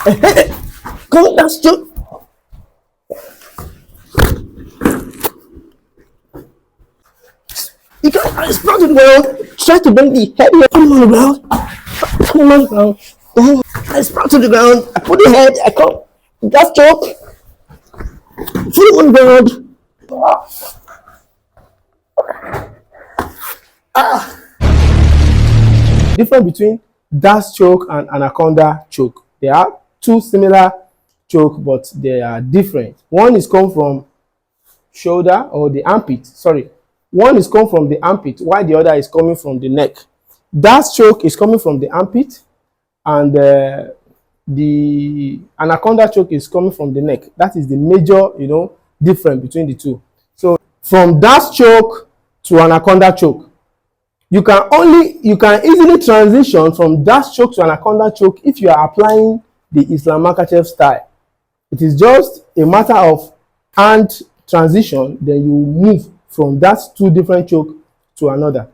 Come, that's choke. You can't sprout to the ground. Try to bring the head here. Come on the ground. Come on the ground. Then I sprout to the ground. I put the head. I come. That's choke. Put on the ground. Difference between Darce choke and Anaconda choke. They are two similar choke, but they are different. One is come from shoulder or the armpit. Sorry, one is come from the armpit, while the other is coming from the neck. Darce choke is coming from the armpit, and the Anaconda choke is coming from the neck. That is the major, difference between the two. So from Darce choke to Anaconda choke, you can easily transition from Darce choke to Anaconda choke if you are applying the Islam Makhachev style. It is just a matter of hand transition, then you move from that two different choke to another.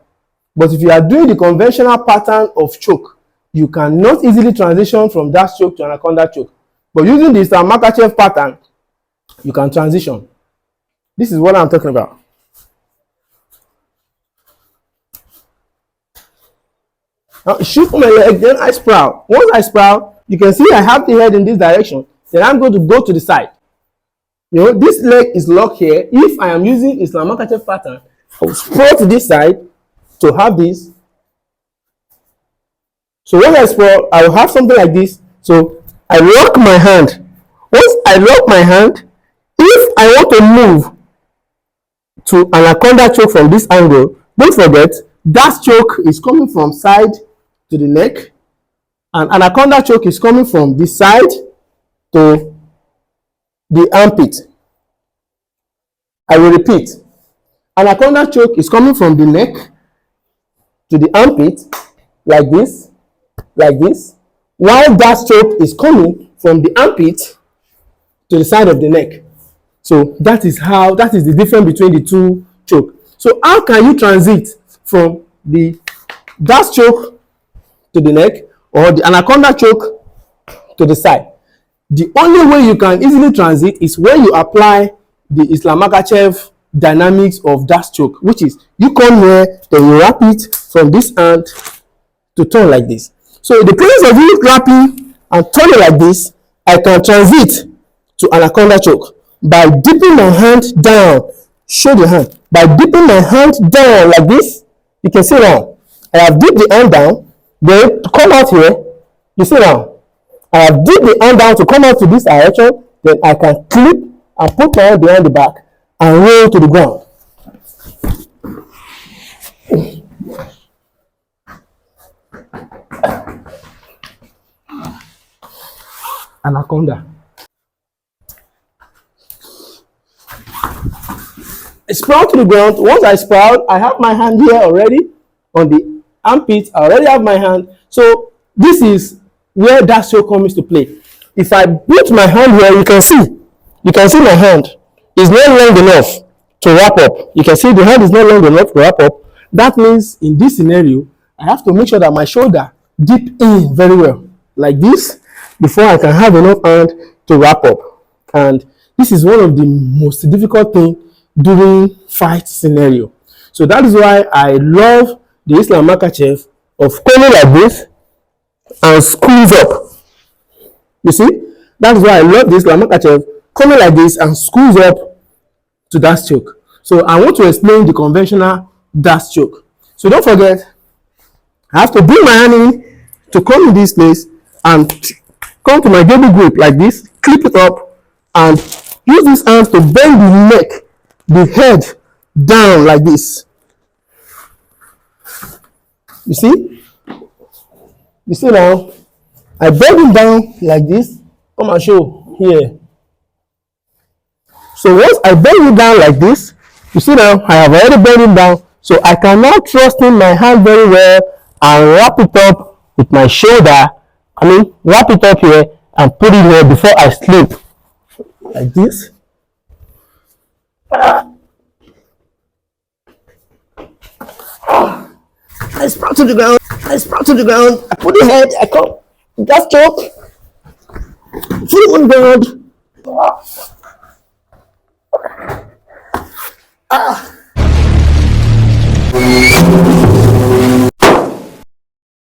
But if you are doing the conventional pattern of choke, you cannot easily transition from Darce choke to Anaconda choke. But using the Islam Makhachev pattern, you can transition. This is what I'm talking about. Now shoot my leg, then I sprout. Once I sprout, you can see I have the head in this direction. Then I'm going to go to the side. This leg is locked here. If I am using Islam Makhachev pattern, I will sprout to this side to have this. So when I sprout, I will have something like this. So I lock my hand. Once I lock my hand, if I want to move to Anaconda choke from this angle, don't forget, Darce choke is coming from side to the neck, and Anaconda choke is coming from this side to the armpit. I will repeat. Anaconda choke is coming from the neck to the armpit, like this, while Darce choke is coming from the armpit to the side of the neck. So that is the difference between the two choke. So how can you transit from the Darce choke to the neck or the Anaconda choke to the side? The only way you can easily transit is when you apply the Islam Makhachev dynamics of Darce choke, which is you come here, then you wrap it from this hand to turn like this. So in the place of you wrapping and turning like this, I can transit to Anaconda choke by dipping my hand down. Show the hand. By dipping my hand down like this, you can see now. I have dipped the hand down, then to come out here, you see now. I have dipped the hand down to come out to this direction, then I can clip and put my hand behind the back and roll to the ground. Anaconda. I sprout to the ground. Once I sprout, I have my hand here already on the armpit. I already have my hand. So this is where Darce choke comes to play. If I put my hand here, you can see my hand is not long enough to wrap up. You can see the hand is not long enough to wrap up. That means in this scenario, I have to make sure that my shoulder dip in very well, like this, before I can have enough hand to wrap up. And this is one of the most difficult things during fight scenario. So that is why I love the Islam Makhachev of coming like this and squeeze up. You see, that is why I love the Islam Makhachev coming like this and squeeze up to Darce choke. So I want to explain the conventional Darce choke. So don't forget, I have to bring my hand in to come in this place and come to my gable grip like this, clip it up, and use these hands to bend the neck, the head down like this. You see? You see now? I bend it down like this. Come and show here. So once I bend it down like this, you see now, I have already bent it down. So I can now thrust in my hand very well and wrap it up with my shoulder. Wrap it up here and put it here before I sleep. Like this. I sprout to the ground. I put the head. I come. Darce choke. 200.